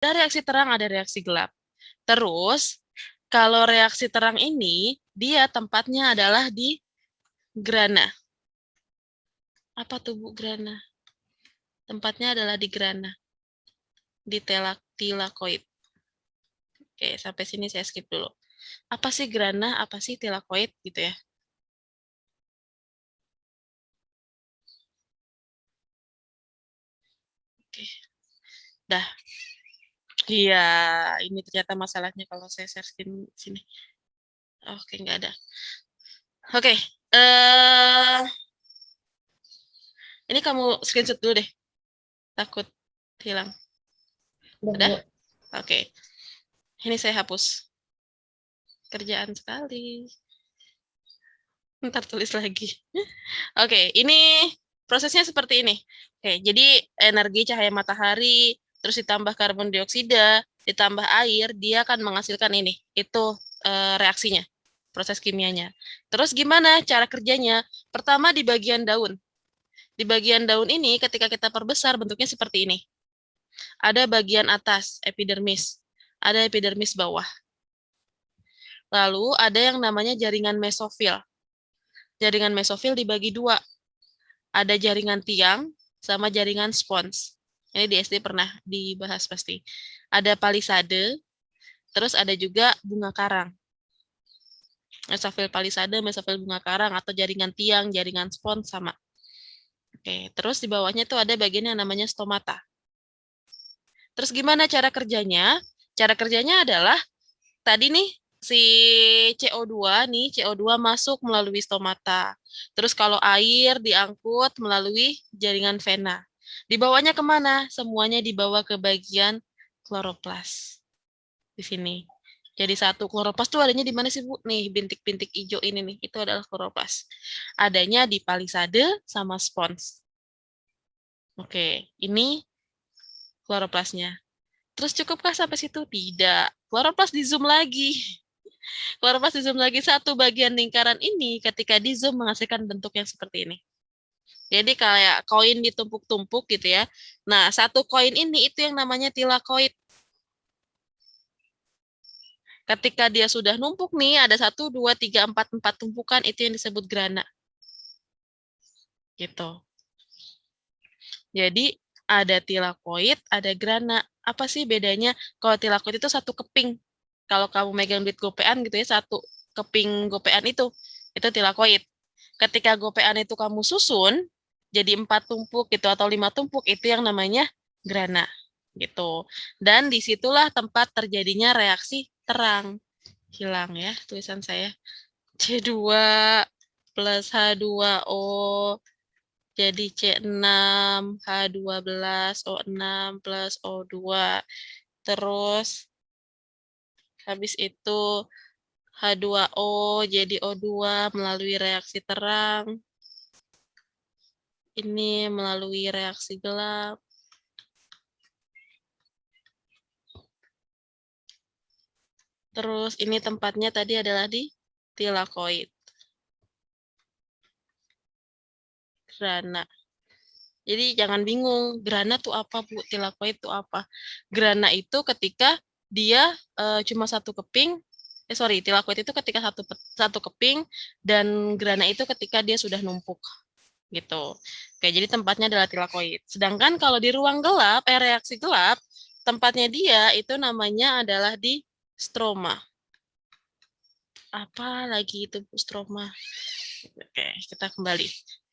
ada reaksi terang, ada reaksi gelap. Terus, kalau reaksi terang ini, dia tempatnya adalah di grana. Apa tuh Bu grana? Tempatnya adalah di grana, di tilakoid. Oke, sampai sini saya skip dulu. Apa sih grana, apa sih tilakoid gitu ya? Oke, dah. Iya, ini ternyata masalahnya kalau saya share screen sini. Oke, nggak ada. Oke, ini kamu screenshot dulu deh. Takut hilang. Udah? Oke. Ini saya hapus. Kerjaan sekali. Ntar tulis lagi. Oke, ini prosesnya seperti ini. Oke, jadi energi cahaya matahari, terus ditambah karbon dioksida, ditambah air, dia akan menghasilkan ini. Itu reaksinya, proses kimianya. Terus gimana cara kerjanya? Pertama di bagian daun. Di bagian daun ini ketika kita perbesar bentuknya seperti ini. Ada bagian atas, epidermis. Ada epidermis bawah. Lalu ada yang namanya jaringan mesofil. Jaringan mesofil dibagi dua. Ada jaringan tiang sama jaringan spons. Ini di SD pernah dibahas pasti. Ada palisade, terus ada juga bunga karang. Mesofil palisade, mesofil bunga karang, atau jaringan tiang, jaringan spons sama. Oke, terus di bawahnya tuh ada bagian yang namanya stomata. Terus gimana cara kerjanya? Cara kerjanya adalah tadi nih si CO2 nih, CO2 masuk melalui stomata. Terus kalau air diangkut melalui jaringan vena. Dibawanya kemana? Semuanya dibawa ke bagian kloroplas. Di sini. Jadi satu kloroplas tuh adanya di mana sih Bu? Nih bintik-bintik hijau ini nih, itu adalah kloroplas. Adanya di palisade sama spons. Oke, ini kloroplasnya. Terus cukupkah sampai situ? Tidak. Kloroplas di zoom lagi. Kloroplas di zoom lagi satu bagian lingkaran ini ketika di zoom menghasilkan bentuk yang seperti ini. Jadi kayak koin ditumpuk-tumpuk gitu ya. Nah, satu koin ini itu yang namanya tilakoid. Ketika dia sudah numpuk nih, ada 1, 2, 3, 4, 4 tumpukan, itu yang disebut grana. Gitu. Jadi ada tilakoid, ada grana. Apa sih bedanya? Kalau tilakoid itu satu keping. Kalau kamu megang duit gopean gitu ya, satu keping gopean itu tilakoid. Ketika gopean itu kamu susun, jadi 4 tumpuk gitu atau 5 tumpuk, itu yang namanya grana. Gitu. Dan disitulah tempat terjadinya reaksi terang. Hilang ya tulisan saya. C2 plus H2O jadi C6, H12, O6 plus O2. Terus habis itu H2O jadi O2 melalui reaksi terang. Ini melalui reaksi gelap. Terus ini tempatnya tadi adalah di tilakoid. Grana. Jadi jangan bingung, grana tuh apa Bu? Tilakoid tuh apa? Grana itu ketika dia cuma satu keping, tilakoid itu ketika satu keping, dan grana itu ketika dia sudah numpuk. Gitu. Oke, jadi tempatnya adalah tilakoid. Sedangkan kalau di ruang gelap, reaksi gelap, tempatnya dia itu namanya adalah di stroma. Apa lagi itu Bu stroma? Oke, kita kembali.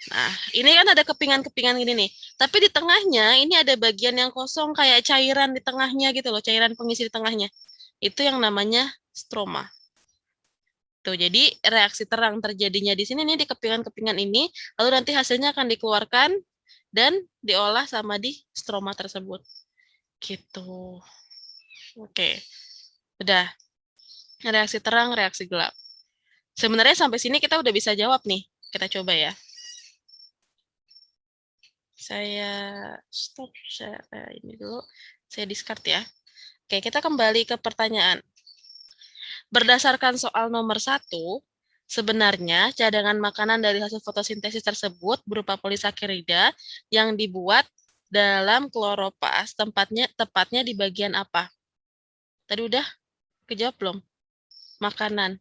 Nah, ini kan ada kepingan-kepingan gini nih. Tapi di tengahnya ini ada bagian yang kosong kayak cairan di tengahnya gitu loh, cairan pengisi di tengahnya. Itu yang namanya stroma. Tuh, jadi reaksi terang terjadinya di sini nih di kepingan-kepingan ini, lalu nanti hasilnya akan dikeluarkan dan diolah sama di stroma tersebut. Gitu. Oke. Udah. Reaksi terang, reaksi gelap. Sebenarnya sampai sini kita udah bisa jawab nih. Kita coba ya. Saya stop, ini dulu. Saya discard ya. Oke, kita kembali ke pertanyaan. Berdasarkan soal nomor 1, sebenarnya cadangan makanan dari hasil fotosintesis tersebut berupa polisakharida yang dibuat dalam kloroplas, tepatnya di bagian apa? Tadi udah kejawab belum? Makanan.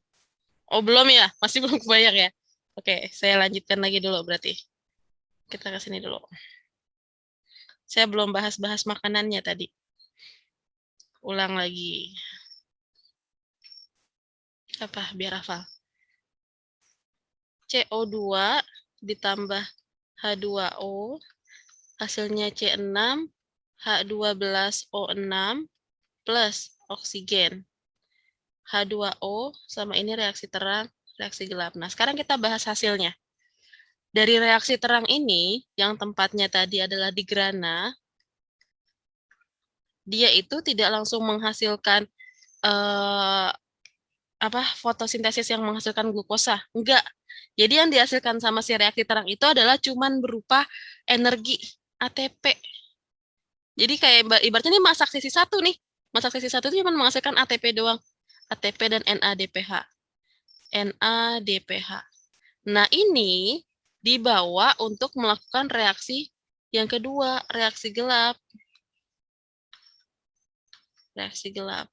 Oh, belum ya? Masih belum kebayang ya? Oke, saya lanjutkan lagi dulu berarti. Kita ke sini dulu. Saya belum bahas-bahas makanannya tadi. Ulang lagi. Apa? Biar hafal. CO2 ditambah H2O, hasilnya C6, H12O6, plus oksigen. H2O sama ini reaksi terang, reaksi gelap. Nah, sekarang kita bahas hasilnya. Dari reaksi terang ini, yang tempatnya tadi adalah di grana, dia itu tidak langsung menghasilkan fotosintesis yang menghasilkan glukosa. Enggak. Jadi yang dihasilkan sama si reaksi terang itu adalah cuman berupa energi ATP. Jadi kayak ibaratnya ini masak sisi satu nih. Masak sisi satu itu cuma menghasilkan ATP doang. ATP dan NADPH. NADPH. Nah, ini dibawa untuk melakukan reaksi yang kedua, reaksi gelap. Reaksi gelap.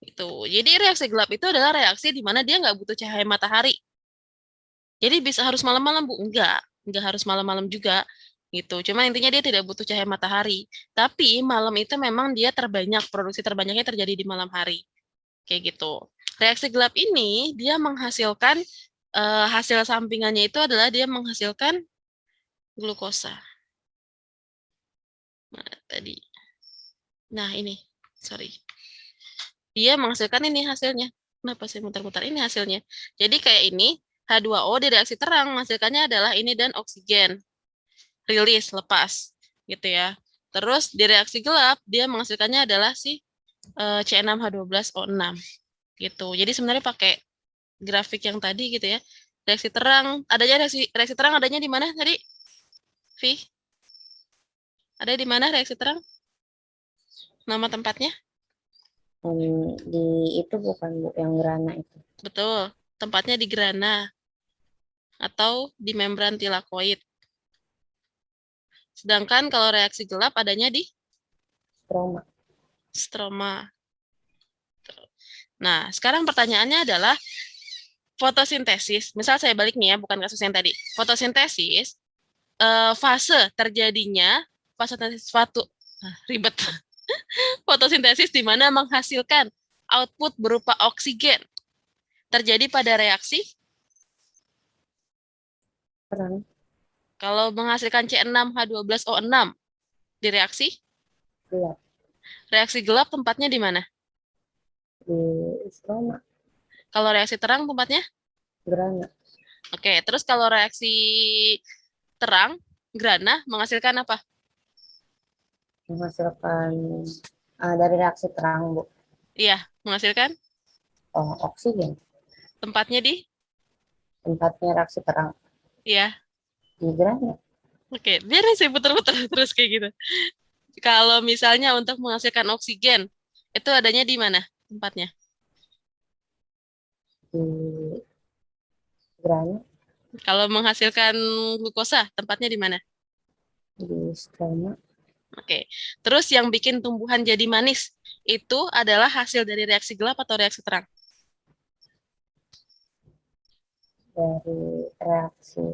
Itu. Jadi reaksi gelap itu adalah reaksi di mana dia nggak butuh cahaya matahari. Jadi bisa harus malam-malam, Bu? Enggak harus malam-malam juga. Gitu. Cuma intinya dia tidak butuh cahaya matahari. Tapi malam itu memang dia terbanyak, produksi terbanyaknya terjadi di malam hari. Kayak gitu. Reaksi gelap ini dia menghasilkan hasil sampingannya itu adalah dia menghasilkan glukosa. Nah, tadi. Nah, ini. Sorry. Dia menghasilkan ini hasilnya. Kenapa saya muter-muter? Ini hasilnya. Jadi kayak ini, H2O di reaksi terang menghasilkannya adalah ini dan oksigen. Rilis, lepas. Gitu ya. Terus di reaksi gelap, dia menghasilkannya adalah si C6H12O6. Gitu. Jadi sebenarnya pakai grafik yang tadi gitu ya. Reaksi terang, adanya reaksi terang adanya di mana tadi? Vi? Ada di mana reaksi terang? Nama tempatnya? Di itu bukan Bu, yang grana itu. Betul. Tempatnya di grana atau di membran tilakoid. Sedangkan kalau reaksi gelap adanya di Stroma. stroma. Nah, sekarang pertanyaannya adalah fotosintesis. Misal saya balik nih ya, bukan kasus yang tadi. Fotosintesis, fase terjadinya, ribet. Fotosintesis di mana menghasilkan output berupa oksigen. Terjadi pada reaksi, Terang. kalau menghasilkan C6H12O6 di reaksi, Gelap. reaksi gelap tempatnya di mana? Di stroma. Kalau reaksi terang tempatnya? Grana. Oke, terus kalau reaksi terang, grana, menghasilkan apa? Menghasilkan dari reaksi terang Bu. Iya, menghasilkan Oh, oksigen. tempatnya di? Tempatnya reaksi terang Iya. di grana. Oke, biar saya putar-putar terus kayak gitu. Kalau misalnya untuk menghasilkan oksigen, itu adanya di mana tempatnya? Di grana. Kalau menghasilkan glukosa, tempatnya di mana? Di stroma. Oke. Terus yang bikin tumbuhan jadi manis, itu adalah hasil dari reaksi gelap atau reaksi terang? Dari reaksi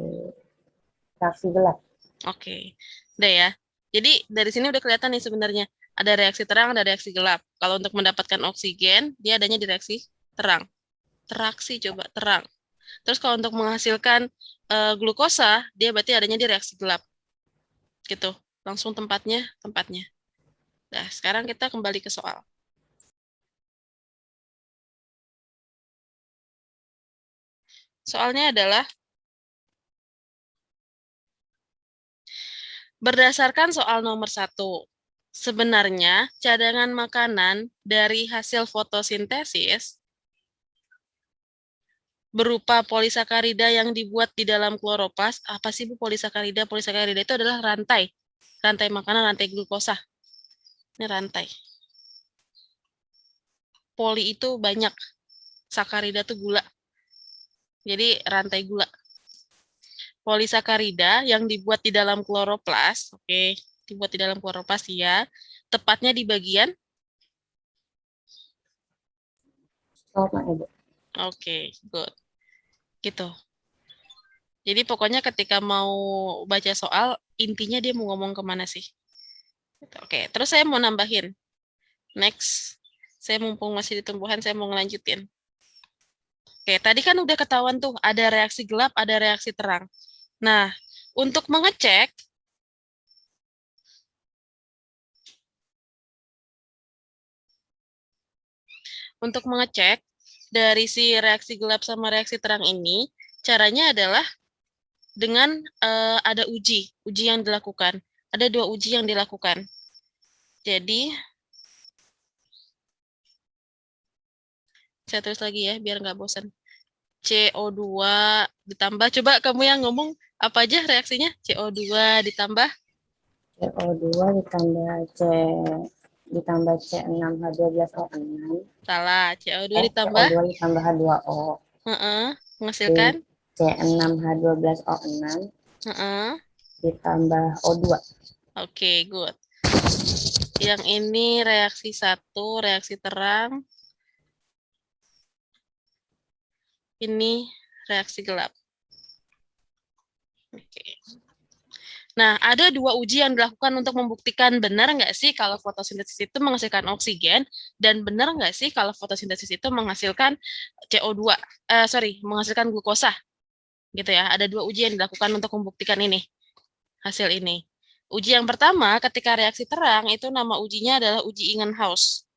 reaksi gelap. Oke. Udah ya. Jadi dari sini udah kelihatan nih sebenarnya. Ada reaksi terang, ada reaksi gelap. Kalau untuk mendapatkan oksigen, dia adanya di reaksi terang. Teraksi coba, terang. Terus kalau untuk menghasilkan glukosa, dia berarti adanya di reaksi gelap. Gitu. Langsung tempatnya. Nah, sekarang kita kembali ke soal. Soalnya adalah berdasarkan soal nomor 1. Sebenarnya cadangan makanan dari hasil fotosintesis berupa polisakarida yang dibuat di dalam kloroplas. Apa sih Bu polisakarida? Polisakarida itu adalah rantai. Rantai makanan, rantai glukosa. Ini rantai. Poli itu banyak. Sakarida itu gula. Jadi rantai gula. Polisakarida yang dibuat di dalam kloroplas, oke, dibuat di dalam kloroplas ya. Tepatnya di bagian Stoma, Ibu. Oke, good. Gitu. Jadi pokoknya ketika mau baca soal, intinya dia mau ngomong kemana sih. Gitu. Oke, terus saya mau nambahin. Next, saya mumpung masih di tumbuhan, saya mau ngelanjutin. Oke, tadi kan udah ketahuan tuh, ada reaksi gelap, ada reaksi terang. Nah, untuk mengecek, dari si reaksi gelap sama reaksi terang ini, caranya adalah dengan ada uji yang dilakukan. Ada 2 uji yang dilakukan. Jadi, saya tulis lagi ya, biar nggak bosan. CO2 ditambah, coba kamu yang ngomong apa aja reaksinya? CO2 ditambah? CO2 ditambah C6H12O6. Salah, CO2 ditambah? CO2 ditambah H2O. Menghasilkan? C6H12O6 ditambah O2. Oke, good. Yang ini reaksi 1, reaksi terang. Ini reaksi gelap. Oke. Nah, ada 2 uji yang dilakukan untuk membuktikan benar nggak sih kalau fotosintesis itu menghasilkan oksigen, dan benar nggak sih kalau fotosintesis itu menghasilkan CO2, menghasilkan glukosa. Gitu ya, ada 2 uji yang dilakukan untuk membuktikan ini, hasil ini. Uji yang pertama, ketika reaksi terang, itu nama ujinya adalah uji Ingenhausen.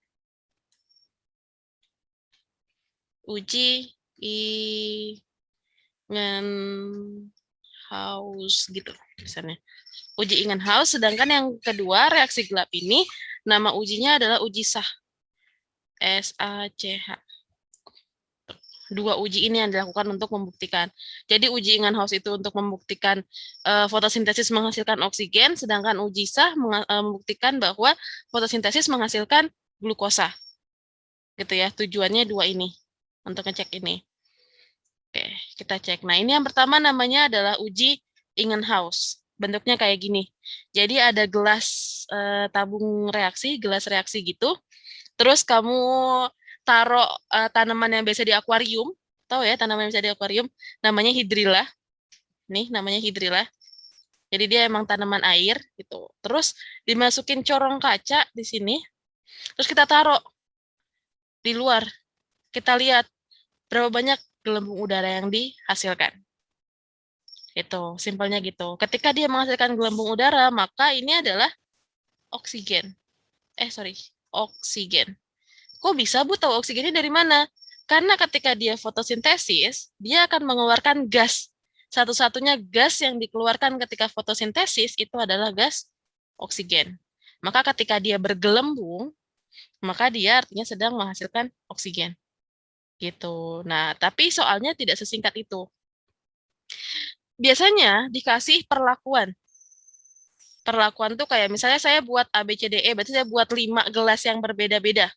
Uji Ingenhausen gitu misalnya. Uji Ingenhausen, sedangkan yang kedua reaksi gelap ini nama ujinya adalah uji SACH. SACH. 2 uji ini yang dilakukan untuk membuktikan. Jadi uji Ingenhausen itu untuk membuktikan fotosintesis menghasilkan oksigen, sedangkan uji SACH membuktikan bahwa fotosintesis menghasilkan glukosa. Gitu ya, tujuannya 2 ini untuk ngecek ini. Oke, kita cek. Nah, ini yang pertama namanya adalah uji Ingenhausen. Bentuknya kayak gini. Jadi ada gelas tabung reaksi, gelas reaksi gitu. Terus kamu taruh tanaman yang biasa di akuarium. Tahu ya tanaman yang biasa di akuarium? Namanya hidrilla. Nih, namanya hidrilla. Jadi dia emang tanaman air gitu. Terus dimasukin corong kaca di sini. Terus kita taruh di luar. Kita lihat berapa banyak gelembung udara yang dihasilkan. Itu, simpelnya gitu. Ketika dia menghasilkan gelembung udara, maka ini adalah oksigen. Oksigen. Kok bisa, Bu, tahu oksigennya dari mana? Karena ketika dia fotosintesis, dia akan mengeluarkan gas. Satu-satunya gas yang dikeluarkan ketika fotosintesis itu adalah gas oksigen. Maka ketika dia bergelembung, maka dia artinya sedang menghasilkan oksigen. Gitu. Nah, tapi soalnya tidak sesingkat itu. Biasanya dikasih perlakuan. Perlakuan tuh kayak misalnya saya buat A, B, C, D, E, berarti saya buat 5 gelas yang berbeda-beda.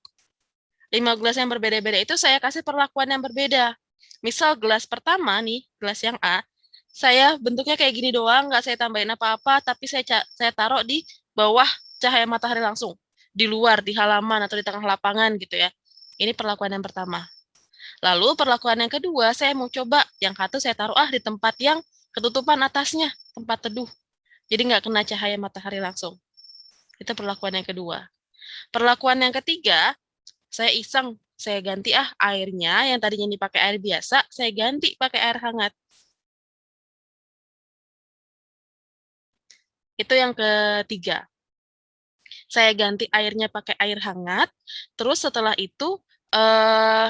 5 gelas yang berbeda-beda itu saya kasih perlakuan yang berbeda. Misal gelas pertama nih, gelas yang A, saya bentuknya kayak gini doang, nggak saya tambahin apa-apa, tapi saya taruh di bawah cahaya matahari langsung. Di luar, di halaman, atau di tengah lapangan gitu ya. Ini perlakuan yang pertama. Lalu perlakuan yang kedua, saya mau coba yang satu saya taruh di tempat yang ketutupan atasnya, tempat teduh. Jadi nggak kena cahaya matahari langsung. Itu perlakuan yang kedua. Perlakuan yang ketiga, saya iseng, saya ganti airnya, yang tadinya dipakai air biasa, saya ganti pakai air hangat. Itu yang ketiga. Saya ganti airnya pakai air hangat, terus setelah itu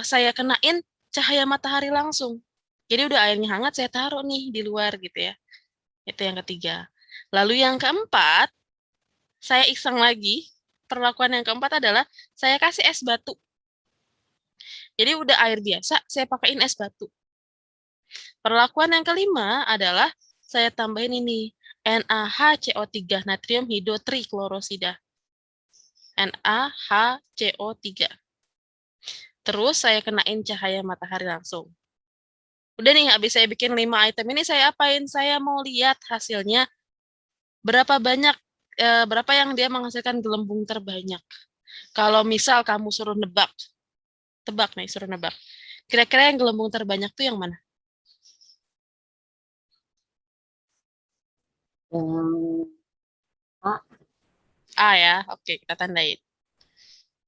saya kenain cahaya matahari langsung. Jadi udah airnya hangat, saya taruh nih di luar gitu ya. Itu yang ketiga. Lalu yang keempat, saya iseng lagi. Perlakuan yang keempat adalah saya kasih es batu. Jadi udah air biasa, saya pakaiin es batu. Perlakuan yang kelima adalah saya tambahin ini, NaHCO3, natrium hidrotriklorosida. NaHCO3. Terus saya kenain cahaya matahari langsung. Udah nih, habis saya bikin 5 item ini, saya apain? Saya mau lihat hasilnya berapa banyak berapa yang dia menghasilkan gelembung terbanyak? Kalau misal kamu suruh nebak, tebak nih, suruh nebak. Kira-kira yang gelembung terbanyak tuh yang mana? Yang A. A ya, oke kita tandain.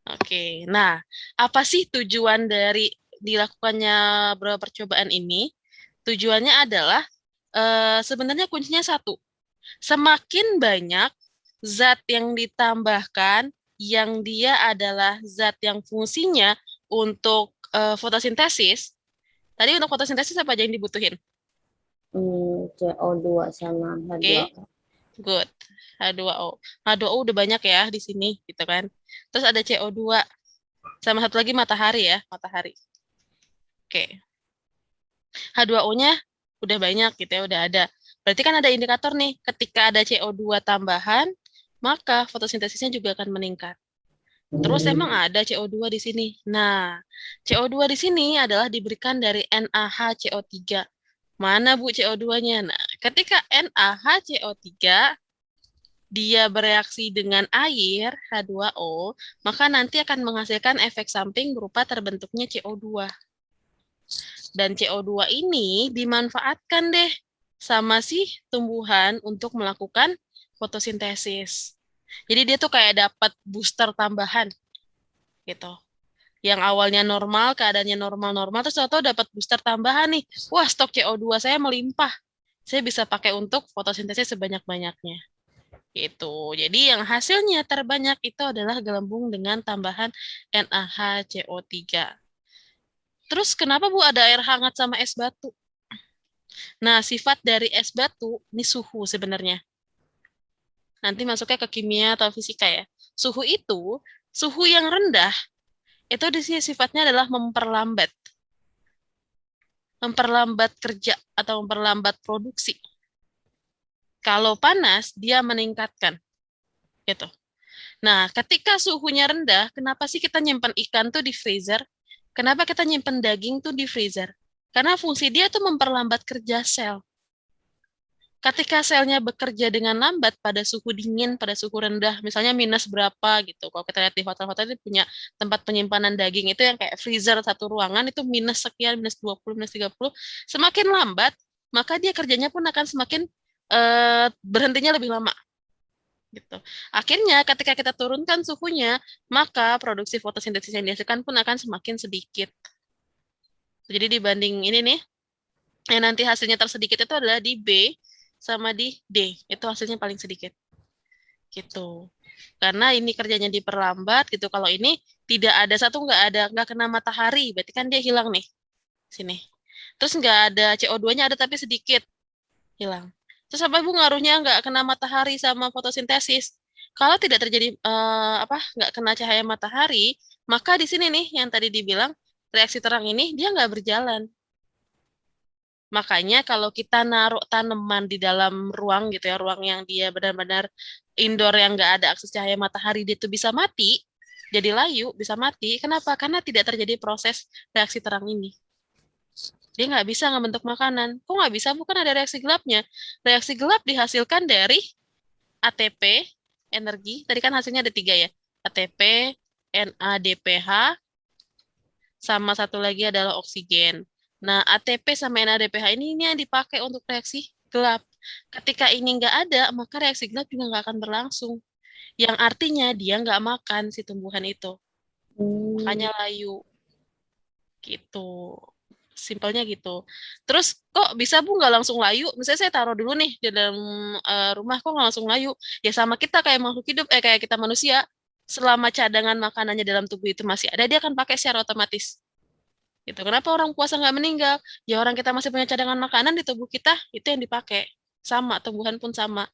Oke, nah apa sih tujuan dari dilakukannya beberapa percobaan ini? Tujuannya adalah sebenarnya kuncinya satu. Semakin banyak zat yang ditambahkan yang dia adalah zat yang fungsinya untuk fotosintesis. Tadi untuk fotosintesis apa aja yang dibutuhin? CO2 sama Oke, H2O. good. H2O. H2O udah banyak ya di sini gitu kan. Terus ada CO2 sama satu lagi matahari ya, matahari. Oke. H2O-nya udah banyak gitu ya, udah ada. Berarti kan ada indikator nih, ketika ada CO2 tambahan, maka fotosintesisnya juga akan meningkat. Terus emang ada CO2 di sini. Nah, CO2 di sini adalah diberikan dari NaHCO3. Mana Bu CO2-nya? Nah, ketika NaHCO3 dia bereaksi dengan air H2O, maka nanti akan menghasilkan efek samping berupa terbentuknya CO2. Dan CO2 ini dimanfaatkan deh sama si tumbuhan untuk melakukan fotosintesis. Jadi dia tuh kayak dapat booster tambahan gitu. Yang awalnya normal, keadaannya normal-normal, terus tahu dapat booster tambahan nih. Wah, stok CO2 saya melimpah. Saya bisa pakai untuk fotosintesis sebanyak-banyaknya. Gitu. Jadi yang hasilnya terbanyak itu adalah gelembung dengan tambahan NaHCO3. Terus kenapa Bu ada air hangat sama es batu? Nah, sifat dari es batu ini suhu sebenarnya. Nanti masuknya ke kimia atau fisika ya. Suhu itu, suhu yang rendah itu di sini sifatnya adalah memperlambat. Memperlambat kerja atau memperlambat produksi. Kalau panas, dia meningkatkan. Gitu. Nah, ketika suhunya rendah, kenapa sih kita nyimpan ikan tuh di freezer? Kenapa kita nyimpan daging tuh di freezer? Karena fungsi dia tuh memperlambat kerja sel. Ketika selnya bekerja dengan lambat pada suhu dingin, pada suhu rendah, misalnya minus berapa gitu. Kalau kita lihat di hotel-hotel itu punya tempat penyimpanan daging itu yang kayak freezer satu ruangan itu minus sekian, minus 20, minus 30. Semakin lambat, maka dia kerjanya pun akan semakin berhentinya lebih lama. Gitu. Akhirnya ketika kita turunkan suhunya, maka produksi fotosintesis yang dihasilkan pun akan semakin sedikit. Jadi dibanding ini nih, yang nanti hasilnya tersedikit itu adalah di B sama di D. Itu hasilnya paling sedikit. Gitu. Karena ini kerjanya diperlambat gitu. Kalau ini tidak ada satu nggak kena matahari, berarti kan dia hilang nih sini. Terus nggak ada CO2-nya ada tapi sedikit hilang. Terus apa Bu ngaruhnya nggak kena matahari sama fotosintesis? Kalau tidak terjadi nggak kena cahaya matahari, maka di sini nih yang tadi dibilang reaksi terang ini dia nggak berjalan. Makanya kalau kita naruh tanaman di dalam ruang gitu ya, ruang yang dia benar-benar indoor yang nggak ada akses cahaya matahari, dia tuh bisa mati, jadi layu, bisa mati. Kenapa? Karena tidak terjadi proses reaksi terang ini. Dia nggak bisa ngebentuk makanan. Kok nggak bisa? Bukan ada reaksi gelapnya. Reaksi gelap dihasilkan dari ATP, energi. Tadi kan hasilnya ada 3 ya. ATP, NADPH, sama satu lagi adalah oksigen. Nah, ATP sama NADPH ini yang dipakai untuk reaksi gelap. Ketika ini nggak ada, maka reaksi gelap juga nggak akan berlangsung. Yang artinya dia nggak makan si tumbuhan itu. Makanya layu. Gitu. Simpelnya gitu. Terus kok bisa Bu nggak langsung layu? Misalnya saya taruh dulu nih di dalam rumah, kok nggak langsung layu? Ya sama kita kayak makhluk hidup, kayak kita manusia. Selama cadangan makanannya dalam tubuh itu masih ada, dia akan pakai secara otomatis. Gitu. Kenapa orang puasa nggak meninggal? Ya orang kita masih punya cadangan makanan di tubuh kita, itu yang dipakai. Sama, tumbuhan pun sama.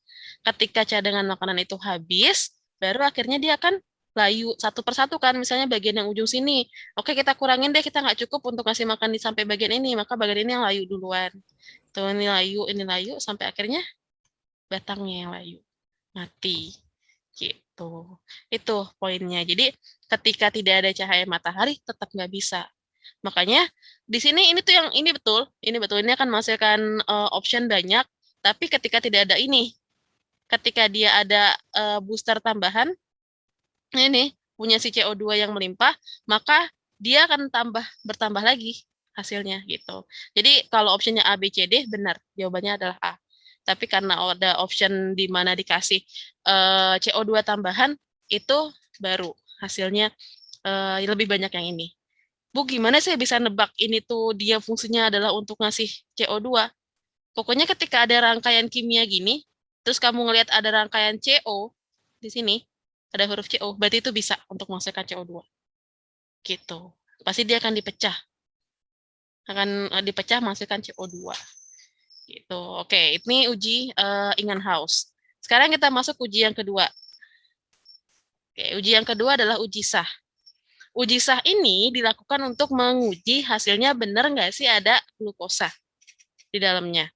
Ketika cadangan makanan itu habis, baru akhirnya dia akan layu satu persatu kan, misalnya bagian yang ujung sini. Oke, kita kurangin deh, kita nggak cukup untuk ngasih makan di sampai bagian ini, maka bagian ini yang layu duluan. Tuh, ini layu, sampai akhirnya batangnya yang layu. Mati. Gitu. Itu poinnya. Jadi, ketika tidak ada cahaya matahari, tetap nggak bisa. Makanya di sini ini tuh yang ini betul ini akan menghasilkan option banyak, tapi ketika tidak ada ini ketika dia ada booster tambahan, ini punya si CO2 yang melimpah, maka dia akan bertambah lagi hasilnya gitu. Jadi kalau optionnya A, B, C, D benar, jawabannya adalah A. Tapi karena ada option di mana dikasih CO2 tambahan, itu baru hasilnya lebih banyak yang ini. Bu, gimana saya bisa nebak ini tuh dia fungsinya adalah untuk ngasih CO2? Pokoknya ketika ada rangkaian kimia gini, terus kamu ngelihat ada rangkaian CO di sini, ada huruf CO, berarti itu bisa untuk menghasilkan CO2. Gitu. Pasti dia akan dipecah. Akan dipecah menghasilkan CO2. Gitu. Oke, ini uji Ingenhouse. Sekarang kita masuk uji yang kedua. Oke, uji yang kedua adalah uji sah. Uji sah ini dilakukan untuk menguji hasilnya benar nggak sih ada glukosa di dalamnya.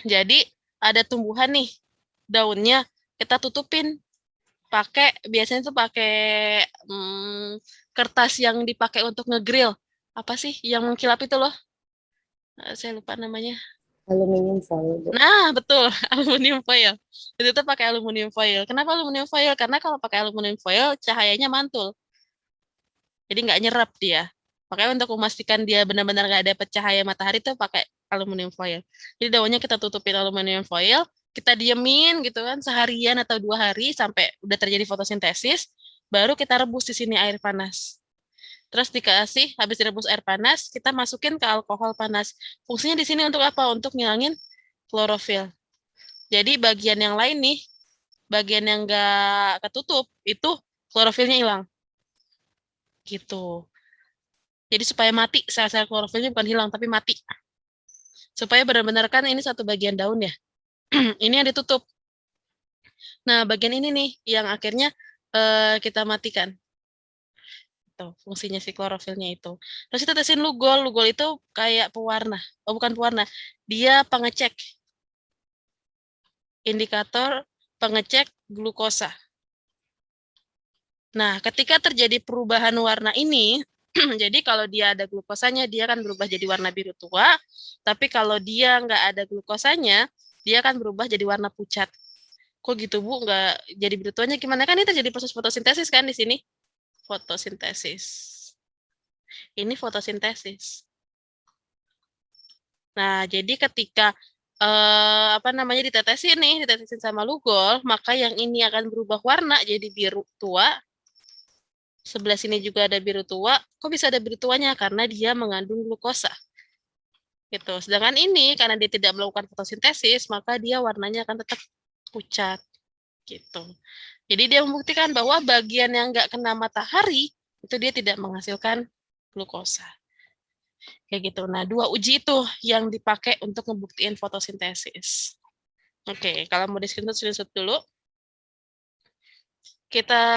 Jadi ada tumbuhan nih, daunnya kita tutupin biasanya tuh pakai kertas yang dipakai untuk ngegrill. Apa sih yang mengkilap itu loh? Saya lupa namanya. Aluminium foil, Bu. Nah, betul, aluminium foil. Itu tuh pakai aluminium foil. Kenapa aluminium foil? Karena kalau pakai aluminium foil, cahayanya mantul. Jadi nggak nyerap dia. Makanya untuk memastikan dia benar-benar nggak dapat cahaya matahari tuh pakai aluminium foil. Jadi daunnya kita tutupin aluminium foil, kita diemin gitu kan seharian atau 2 hari sampai udah terjadi fotosintesis, baru kita rebus di sini air panas. Terus habis direbus air panas, kita masukin ke alkohol panas. Fungsinya di sini untuk apa? Untuk ngilangin klorofil. Jadi bagian yang lain nih, bagian yang nggak ketutup, itu klorofilnya hilang. Gitu. Jadi supaya mati, sel-sel klorofilnya bukan hilang, tapi mati. Supaya benar-benar kan ini satu bagian daun ya. Ini yang ditutup. Nah, bagian ini nih yang akhirnya kita matikan. Tuh, fungsinya si klorofilnya itu. Terus kita tesin lugol. Lugol itu kayak pewarna. Oh, bukan pewarna. Dia pengecek. Indikator pengecek glukosa. Nah, ketika terjadi perubahan warna ini, jadi kalau dia ada glukosanya, dia akan berubah jadi warna biru tua. Tapi kalau dia nggak ada glukosanya, dia akan berubah jadi warna pucat. Kok gitu, Bu? Nggak jadi biru tuanya gimana? Kan ini terjadi proses fotosintesis kan di sini? Fotosintesis. Ini fotosintesis. Nah, jadi ketika ditetesin sama lugol, maka yang ini akan berubah warna jadi biru tua. Sebelah sini juga ada biru tua. Kok bisa ada biru tuanya? Karena dia mengandung glukosa. Gitu. Sedangkan ini karena dia tidak melakukan fotosintesis, maka dia warnanya akan tetap pucat. Gitu. Jadi dia membuktikan bahwa bagian yang nggak kena matahari itu dia tidak menghasilkan glukosa. Kayak gitu. Nah, 2 uji itu yang dipakai untuk ngebuktiin fotosintesis. Oke, kalau mau di screenshot dulu. Kita